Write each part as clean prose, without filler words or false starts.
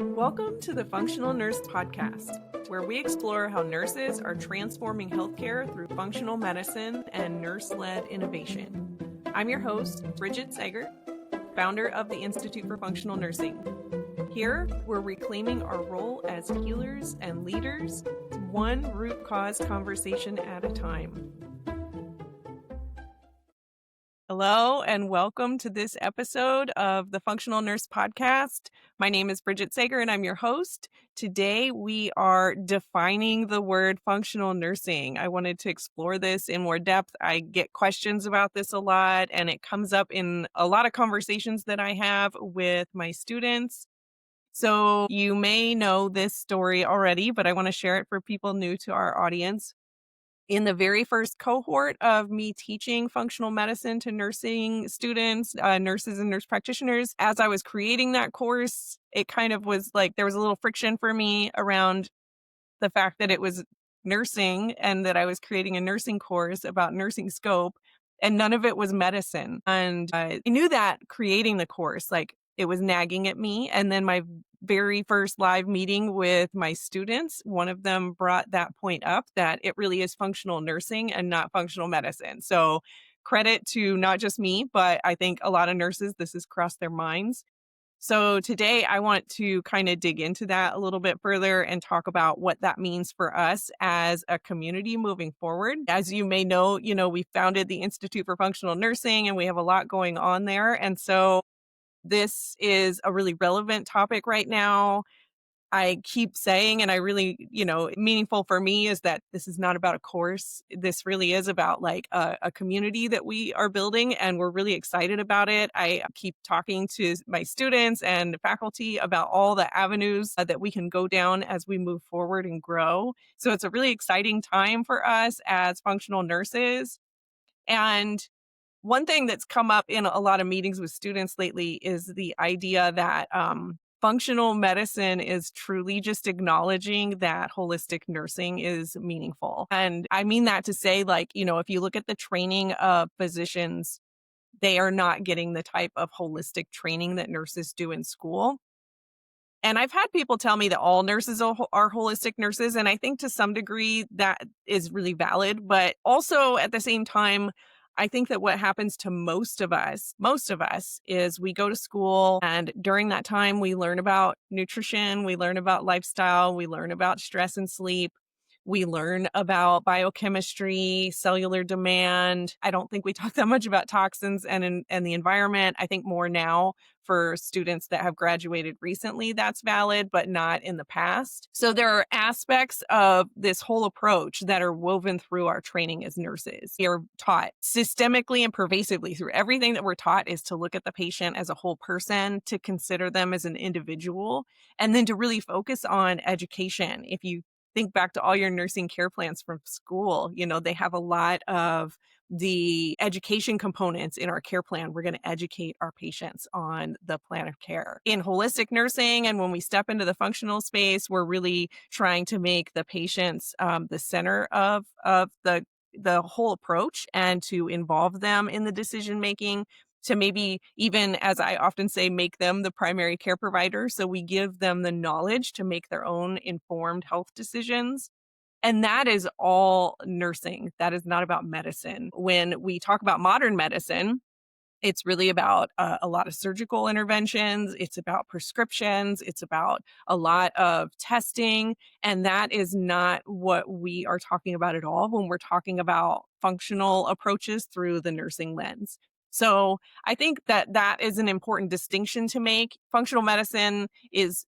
Welcome to the Functional Nurse Podcast, where we explore how nurses are transforming healthcare through functional medicine and nurse-led innovation. I'm your host, Bridget Sager, founder of the Institute for Functional Nursing. Here, we're reclaiming our role as healers and leaders, one root cause conversation at a time. Hello, and welcome to this episode of the Functional Nurse Podcast. My name is Bridget Sager, and I'm your host. Today, we are defining the word functional nursing. I wanted to explore this in more depth. I get questions about this a lot, and it comes up in a lot of conversations that I have with my students. So you may know this story already, but I want to share it for people new to our audience. In the very first cohort of me teaching functional medicine to nursing students, nurses and nurse practitioners, as I was creating that course, it kind of was like there was a little friction for me around the fact that it was nursing and that I was creating a nursing course about nursing scope, and none of it was medicine. And I knew that creating the course, like it was nagging at me. And then my very first live meeting with my students, one of them brought that point up that it really is functional nursing and not functional medicine. So credit to not just me, but I think a lot of nurses, this has crossed their minds. So today I want to kind of dig into that a little bit further and talk about what that means for us as a community moving forward. As you may know, we founded the Institute for Functional Nursing and we have a lot going on there. And so this is a really relevant topic right now. I keep saying, and I really, meaningful for me is that this is not about a course. This really is about like a community that we are building, and we're really excited about it. I keep talking to my students and faculty about all the avenues that we can go down as we move forward and grow. So it's a really exciting time for us as functional nurses. And one thing that's come up in a lot of meetings with students lately is the idea that functional medicine is truly just acknowledging that holistic nursing is meaningful. And I mean that to say, like, if you look at the training of physicians, they are not getting the type of holistic training that nurses do in school. And I've had people tell me that all nurses are holistic nurses. And I think to some degree that is really valid. But also at the same time, I think that what happens to most of us is we go to school, and during that time, we learn about nutrition, we learn about lifestyle, we learn about stress and sleep. We learn about biochemistry, cellular demand. I don't think we talk that much about toxins and the environment. I think more now for students that have graduated recently, that's valid, but not in the past. So there are aspects of this whole approach that are woven through our training as nurses. We are taught systemically and pervasively through everything that we're taught is to look at the patient as a whole person, to consider them as an individual, and then to really focus on education. If you think back to all your nursing care plans from school, they have a lot of the education components in our care plan. We're going to educate our patients on the plan of care. In holistic nursing, and when we step into the functional space, we're really trying to make the patients the center of the whole approach, and to involve them in the decision making, to maybe even, as I often say, make them the primary care provider. So we give them the knowledge to make their own informed health decisions. And that is all nursing. That is not about medicine. When we talk about modern medicine, it's really about a lot of surgical interventions. It's about prescriptions. It's about a lot of testing. And that is not what we are talking about at all when we're talking about functional approaches through the nursing lens. So I think that is an important distinction to make. Functional medicine is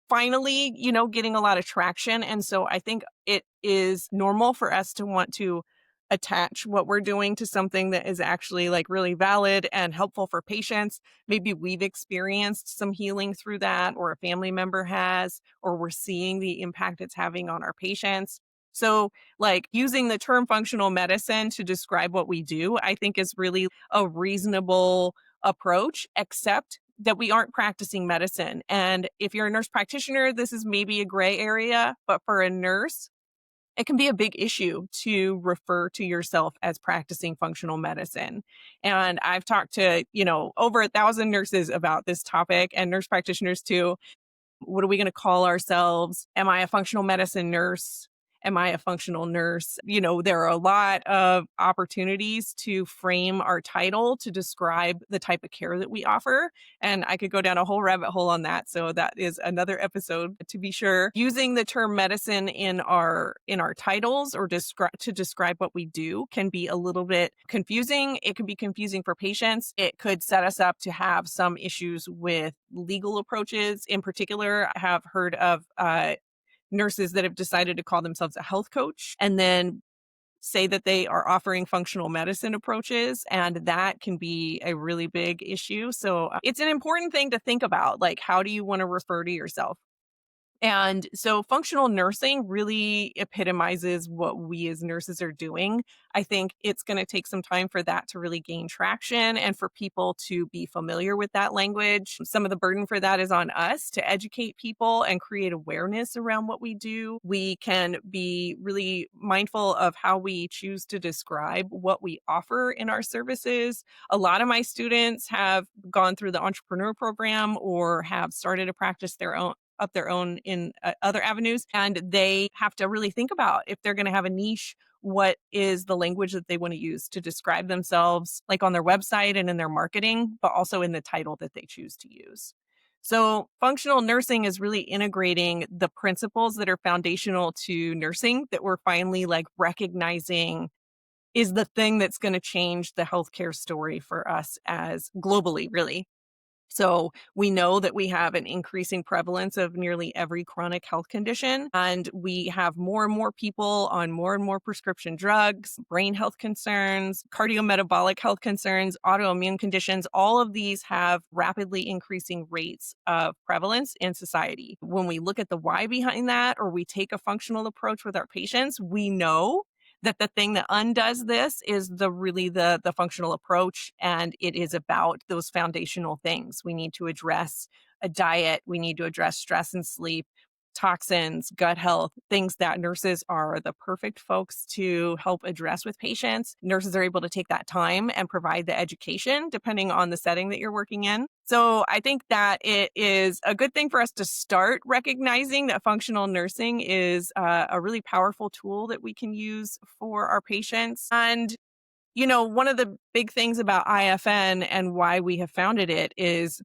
finally, getting a lot of traction. And so I think it is normal for us to want to attach what we're doing to something that is actually like really valid and helpful for patients. Maybe we've experienced some healing through that, or a family member has, or we're seeing the impact it's having on our patients. So like using the term functional medicine to describe what we do, I think is really a reasonable approach, except that we aren't practicing medicine. And if you're a nurse practitioner, this is maybe a gray area, but for a nurse, it can be a big issue to refer to yourself as practicing functional medicine. And I've talked to, over 1,000 nurses about this topic, and nurse practitioners too. What are we going to call ourselves? Am I a functional medicine nurse? Am I a functional nurse? There are a lot of opportunities to frame our title to describe the type of care that we offer. And I could go down a whole rabbit hole on that. So that is another episode to be sure. Using the term medicine in our titles or to describe what we do can be a little bit confusing. It could be confusing for patients. It could set us up to have some issues with legal approaches. In particular, I have heard of nurses that have decided to call themselves a health coach and then say that they are offering functional medicine approaches, and that can be a really big issue. So it's an important thing to think about, like, how do you want to refer to yourself? And so functional nursing really epitomizes what we as nurses are doing. I think it's going to take some time for that to really gain traction and for people to be familiar with that language. Some of the burden for that is on us to educate people and create awareness around what we do. We can be really mindful of how we choose to describe what we offer in our services. A lot of my students have gone through the entrepreneur program or have started to practice their own in other avenues. And they have to really think about, if they're going to have a niche, what is the language that they want to use to describe themselves, like on their website and in their marketing, but also in the title that they choose to use. So functional nursing is really integrating the principles that are foundational to nursing that we're finally like recognizing is the thing that's going to change the healthcare story for us as globally, really. So we know that we have an increasing prevalence of nearly every chronic health condition, and we have more and more people on more and more prescription drugs, brain health concerns, cardiometabolic health concerns, autoimmune conditions. All of these have rapidly increasing rates of prevalence in society. When we look at the why behind that, or we take a functional approach with our patients, we know that the thing that undoes this is the functional approach, and it is about those foundational things. We need to address a diet, we need to address stress and sleep, toxins, gut health, things that nurses are the perfect folks to help address with patients. Nurses are able to take that time and provide the education depending on the setting that you're working in. So I think that it is a good thing for us to start recognizing that functional nursing is a really powerful tool that we can use for our patients. And one of the big things about IFN and why we have founded it is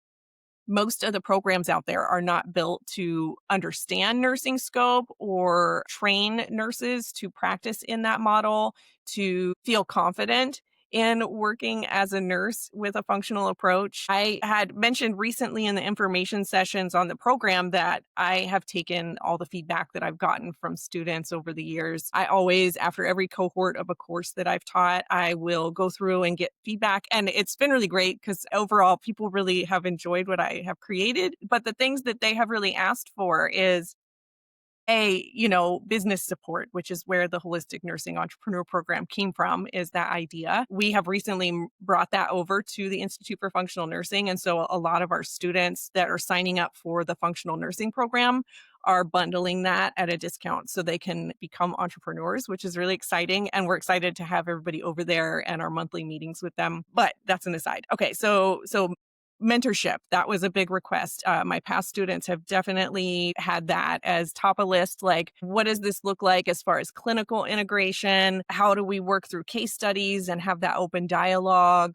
most of the programs out there are not built to understand nursing scope or train nurses to practice in that model, to feel confident in working as a nurse with a functional approach. I had mentioned recently in the information sessions on the program that I have taken all the feedback that I've gotten from students over the years. I always, after every cohort of a course that I've taught, I will go through and get feedback. And it's been really great because overall people really have enjoyed what I have created. But the things that they have really asked for is business support, which is where the holistic nursing entrepreneur program came from, is that idea. We have recently brought that over to the Institute for Functional Nursing. And so a lot of our students that are signing up for the functional nursing program are bundling that at a discount so they can become entrepreneurs, which is really exciting. And we're excited to have everybody over there and our monthly meetings with them. But that's an aside. Okay, so mentorship, that was a big request. My past students have definitely had that as top of list. Like, what does this look like as far as clinical integration? How do we work through case studies and have that open dialogue?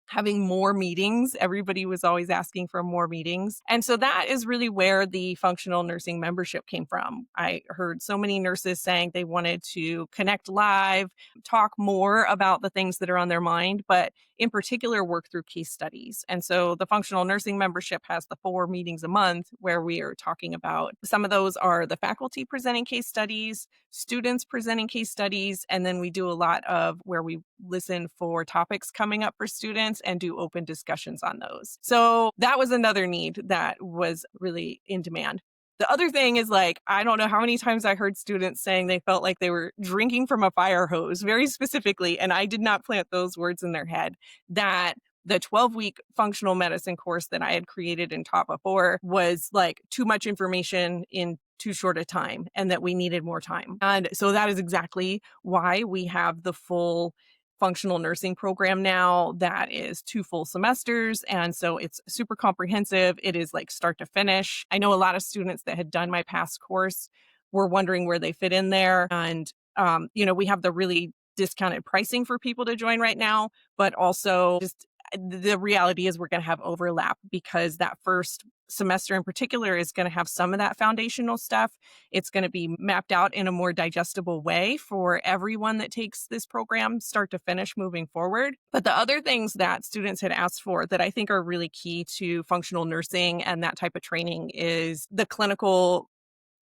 Having more meetings. Everybody was always asking for more meetings. And so that is really where the functional nursing membership came from. I heard so many nurses saying they wanted to connect live, talk more about the things that are on their mind, but in particular work through case studies. And so the functional nursing membership has the 4 meetings a month where we are talking about, some of those are the faculty presenting case studies, students presenting case studies, and then we do a lot of where we listen for topics coming up for students and do open discussions on those. So that was another need that was really in demand. The other thing is, like, I don't know how many times I heard students saying they felt like they were drinking from a fire hose, very specifically, and I did not plant those words in their head, that the 12-week functional medicine course that I had created and taught before was like too much information in too short a time and that we needed more time. And so that is exactly why we have the full functional nursing program now that is 2 full semesters, and so it's super comprehensive. It is like start to finish. I know a lot of students that had done my past course were wondering where they fit in there, and, we have the really discounted pricing for people to join right now, but also just the reality is we're gonna have overlap because that first semester in particular is gonna have some of that foundational stuff. It's gonna be mapped out in a more digestible way for everyone that takes this program start to finish moving forward. But the other things that students had asked for that I think are really key to functional nursing and that type of training is the clinical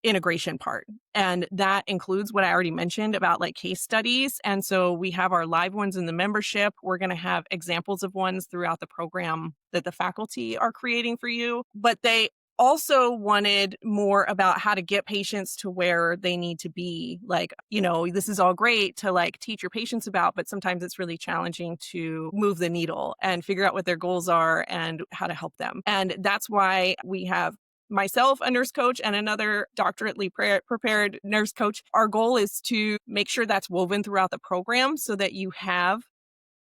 integration part. And that includes what I already mentioned about like case studies. And so we have our live ones in the membership. We're going to have examples of ones throughout the program that the faculty are creating for you. But they also wanted more about how to get patients to where they need to be. Like, this is all great to like teach your patients about, but sometimes it's really challenging to move the needle and figure out what their goals are and how to help them. And that's why we have myself, a nurse coach, and another doctorately prepared nurse coach. Our goal is to make sure that's woven throughout the program so that you have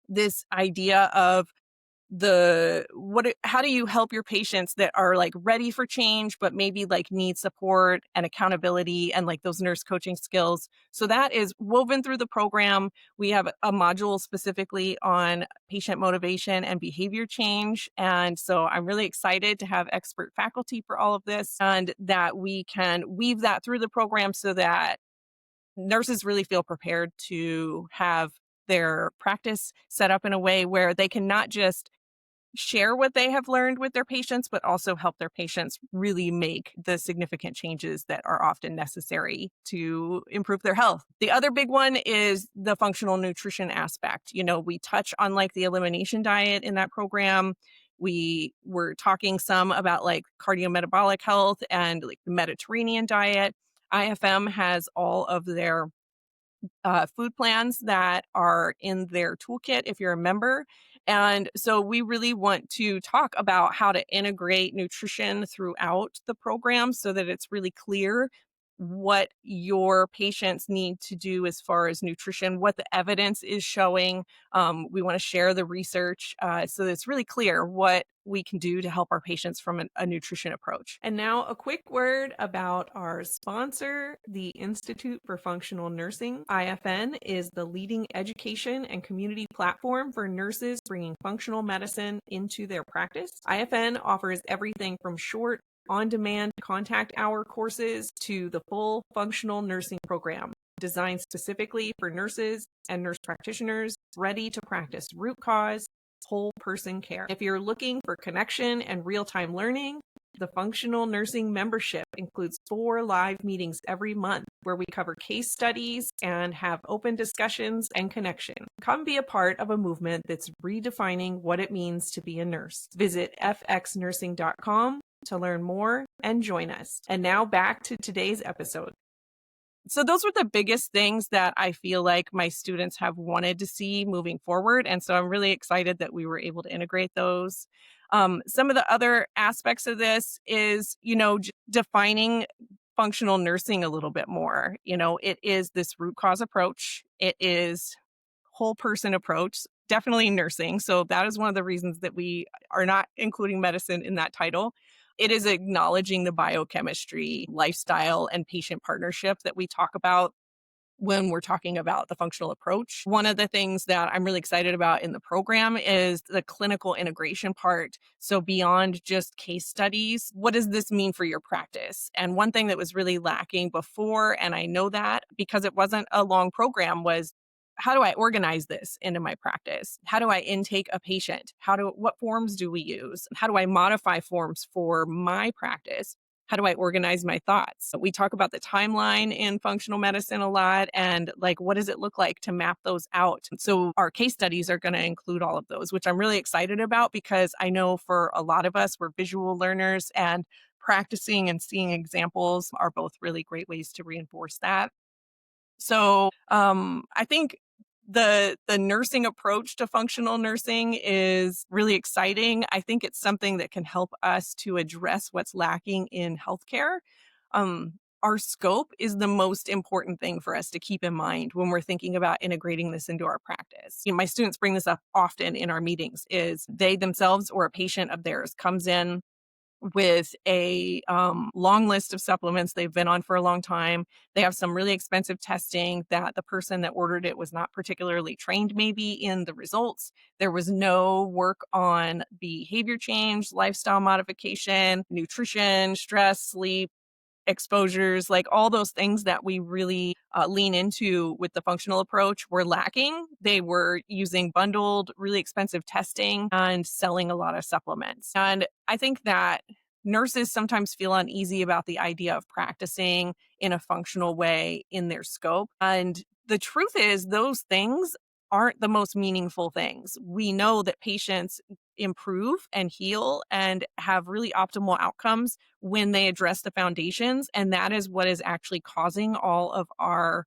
this idea of how do you help your patients that are like ready for change, but maybe like need support and accountability and like those nurse coaching skills. So that is woven through the program. We have a module specifically on patient motivation and behavior change. And so I'm really excited to have expert faculty for all of this and that we can weave that through the program so that nurses really feel prepared to have their practice set up in a way where they can not just share what they have learned with their patients, but also help their patients really make the significant changes that are often necessary to improve their health. The other big one is the functional nutrition aspect. We touch on like the elimination diet in that program. We were talking some about like cardiometabolic health and like the Mediterranean diet. IFM has all of their food plans that are in their toolkit if you're a member. And so we really want to talk about how to integrate nutrition throughout the program so that it's really clear what your patients need to do as far as nutrition, what the evidence is showing. We want to share the research so that it's really clear what we can do to help our patients from a nutrition approach. And now a quick word about our sponsor, the Institute for Functional Nursing. IFN is the leading education and community platform for nurses bringing functional medicine into their practice. IFN offers everything from short on-demand contact hour courses to the full functional nursing program designed specifically for nurses and nurse practitioners ready to practice root cause, whole person care. If you're looking for connection and real-time learning, the functional nursing membership includes 4 live meetings every month where we cover case studies and have open discussions and connection. Come be a part of a movement that's redefining what it means to be a nurse. Visit fxnursing.com to learn more and join us. And now back to today's episode. So those were the biggest things that I feel like my students have wanted to see moving forward. And so I'm really excited that we were able to integrate those. Some of the other aspects of this is, defining functional nursing a little bit more. It is this root cause approach. It is whole person approach, definitely nursing. So that is one of the reasons that we are not including medicine in that title. It is acknowledging the biochemistry, lifestyle, and patient partnership that we talk about when we're talking about the functional approach. One of the things that I'm really excited about in the program is the clinical integration part. So beyond just case studies, what does this mean for your practice? And one thing that was really lacking before, and I know that because it wasn't a long program, was how do I organize this into my practice? How do I intake a patient? What forms do we use? How do I modify forms for my practice? How do I organize my thoughts? We talk about the timeline in functional medicine a lot and like, what does it look like to map those out? So our case studies are going to include all of those, which I'm really excited about because I know for a lot of us, we're visual learners and practicing and seeing examples are both really great ways to reinforce that. So I think the nursing approach to functional nursing is really exciting. I think it's something that can help us to address what's lacking in healthcare. our scope is the most important thing for us to keep in mind when we're thinking about integrating this into our practice. My students bring this up often in our meetings is they themselves or a patient of theirs comes in with a long list of supplements they've been on for a long time. They have some really expensive testing that the person that ordered it was not particularly trained, maybe in the results. There was no work on behavior change, lifestyle modification, nutrition, stress, sleep, exposures, like all those things that we really lean into with the functional approach were lacking. They were using bundled, really expensive testing and selling a lot of supplements. And I think that nurses sometimes feel uneasy about the idea of practicing in a functional way in their scope. And the truth is, those things aren't the most meaningful things. We know that patients improve and heal and have really optimal outcomes when they address the foundations. And that is what is actually causing all of our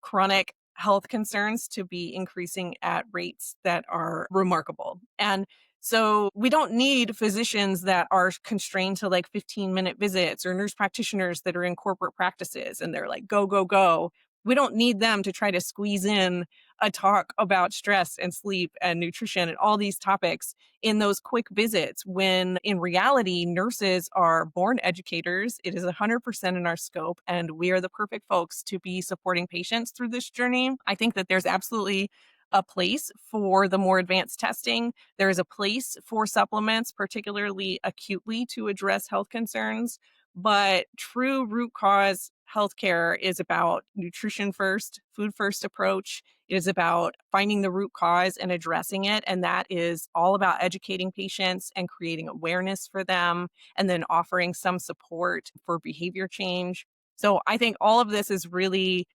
chronic health concerns to be increasing at rates that are remarkable. And so we don't need physicians that are constrained to like 15-minute visits or nurse practitioners that are in corporate practices and they're like, go, go, go. We don't need them to try to squeeze in a talk about stress and sleep and nutrition and all these topics in those quick visits when in reality, nurses are born educators. It is 100% in our scope, and we are the perfect folks to be supporting patients through this journey. I think that there's absolutely a place for the more advanced testing. There is a place for supplements, particularly acutely to address health concerns. But true root cause healthcare is about nutrition first, food first approach. It is about finding the root cause and addressing it. And that is all about educating patients and creating awareness for them, and then offering some support for behavior change. So I think all of this is really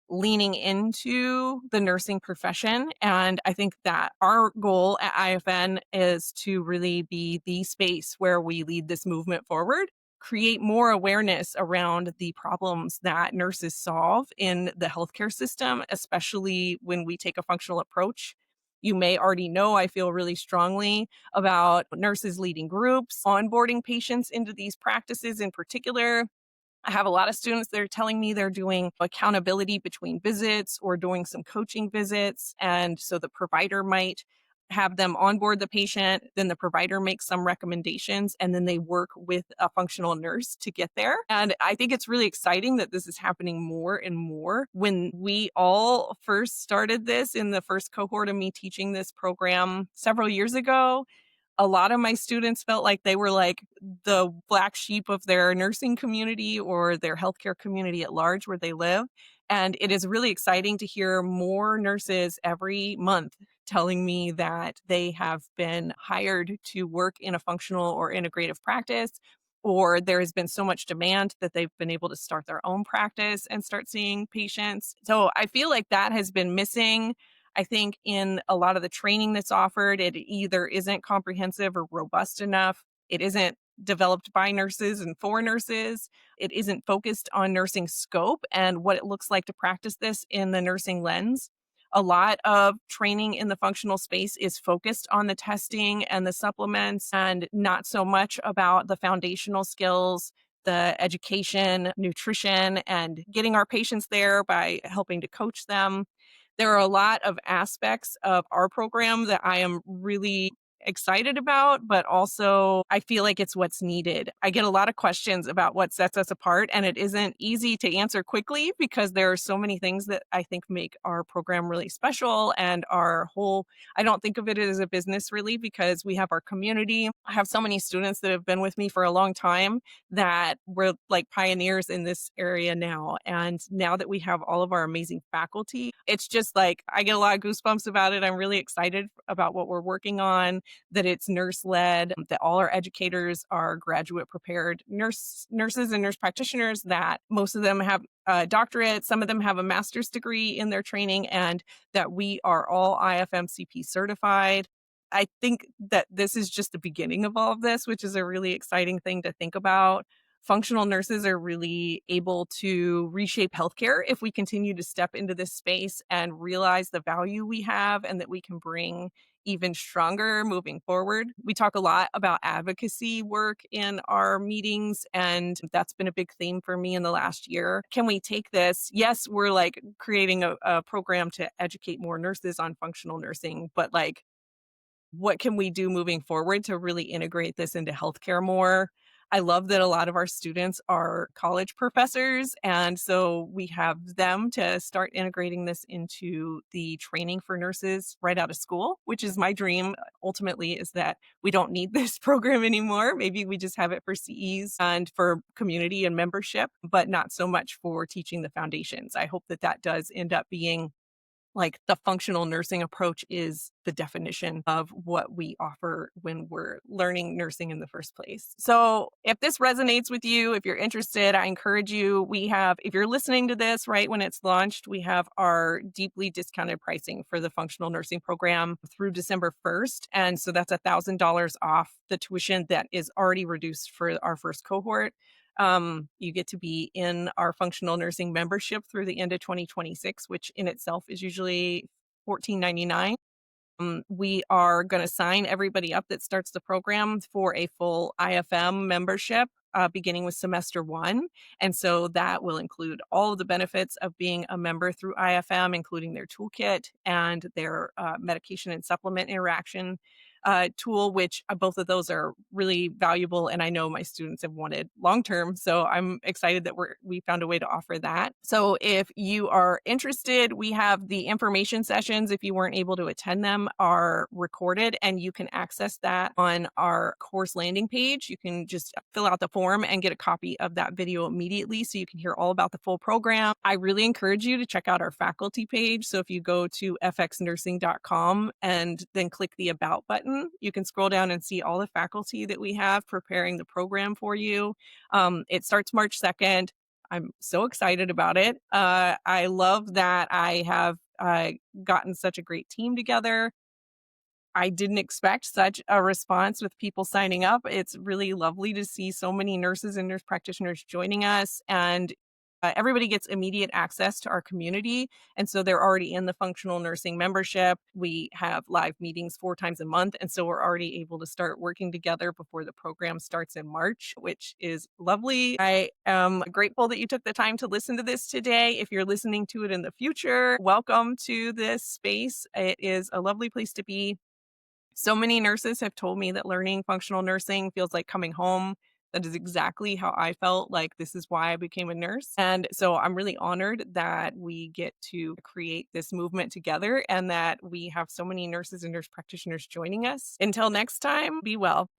leaning into the nursing profession. And I think that our goal at IFN is to really be the space where we lead this movement forward, create more awareness around the problems that nurses solve in the healthcare system, especially when we take a functional approach. You may already know I feel really strongly about nurses leading groups, onboarding patients into these practices in particular. I have a lot of students that are telling me they're doing accountability between visits or doing some coaching visits. And so the provider might have them onboard the patient, then the provider makes some recommendations, and then they work with a functional nurse to get there. And I think it's really exciting that this is happening more and more. When we all first started this in the first cohort of me teaching this program several years ago, a lot of my students felt like they were like the black sheep of their nursing community or their healthcare community at large where they live. And it is really exciting to hear more nurses every month telling me that they have been hired to work in a functional or integrative practice, or there has been so much demand that they've been able to start their own practice and start seeing patients. So I feel like that has been missing. I think in a lot of the training that's offered, it either isn't comprehensive or robust enough. It isn't developed by nurses and for nurses. It isn't focused on nursing scope and what it looks like to practice this in the nursing lens. A lot of training in the functional space is focused on the testing and the supplements and not so much about the foundational skills, the education, nutrition, and getting our patients there by helping to coach them. There are a lot of aspects of our program that I am really excited about, but also I feel like it's what's needed. I get a lot of questions about what sets us apart, and it isn't easy to answer quickly because there are so many things that I think make our program really special and our whole. I don't think of it as a business really because we have our community. I have so many students that have been with me for a long time that we're like pioneers in this area now. And now that we have all of our amazing faculty, it's just like I get a lot of goosebumps about it. I'm really excited about what we're working on, that it's nurse led, that all our educators are graduate prepared nurses and nurse practitioners, that most of them have a doctorate, some of them have a master's degree in their training, and that we are all IFMCP certified. I think that this is just the beginning of all of this, which is a really exciting thing to think about. Functional nurses are really able to reshape healthcare if we continue to step into this space and realize the value we have and that we can bring even stronger moving forward. We talk a lot about advocacy work in our meetings, and that's been a big theme for me in the last year. Can we take this? Yes, we're like creating a program to educate more nurses on functional nursing, but like, what can we do moving forward to really integrate this into healthcare more? I love that a lot of our students are college professors, and so we have them to start integrating this into the training for nurses right out of school, which is my dream ultimately, is that we don't need this program anymore. Maybe we just have it for CEs and for community and membership, but not so much for teaching the foundations. I hope that that does end up being like the functional nursing approach is the definition of what we offer when we're learning nursing in the first place. So if this resonates with you, if you're interested, I encourage you. If you're listening to this right when it's launched, we have our deeply discounted pricing for the functional nursing program through December 1st. And so that's $1,000 off the tuition that is already reduced for our first cohort. You get to be in our functional nursing membership through the end of 2026, which in itself is usually $14.99. We are going to sign everybody up that starts the program for a full IFM membership. Beginning with semester 1. And so that will include all of the benefits of being a member through IFM, including their toolkit and their medication and supplement interaction tool, which both of those are really valuable. And I know my students have wanted long-term. So I'm excited that we found a way to offer that. So if you are interested, we have the information sessions, if you weren't able to attend them, are recorded, and you can access that on our course landing page. You can just fill out the form and get a copy of that video immediately so you can hear all about the full program. I really encourage you to check out our faculty page. So if you go to fxnursing.com and then click the About button, you can scroll down and see all the faculty that we have preparing the program for you. It starts March 2nd. I'm so excited about it. I love that I have gotten such a great team together. I didn't expect such a response with people signing up. It's really lovely to see so many nurses and nurse practitioners joining us, and everybody gets immediate access to our community. And so they're already in the functional nursing membership. We have live meetings 4 times a month. And so we're already able to start working together before the program starts in March, which is lovely. I am grateful that you took the time to listen to this today. If you're listening to it in the future, welcome to this space. It is a lovely place to be. So many nurses have told me that learning functional nursing feels like coming home. That is exactly how I felt. Like, this is why I became a nurse. And so I'm really honored that we get to create this movement together and that we have so many nurses and nurse practitioners joining us. Until next time, be well.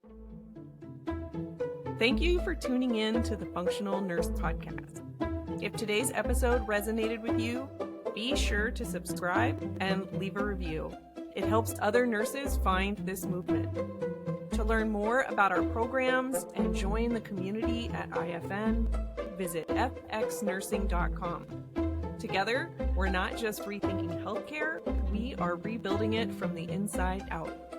Thank you for tuning in to the Functional Nurse Podcast. If today's episode resonated with you, be sure to subscribe and leave a review. It helps other nurses find this movement. To learn more about our programs and join the community at IFN, visit fxnursing.com. Together, we're not just rethinking healthcare, we are rebuilding it from the inside out.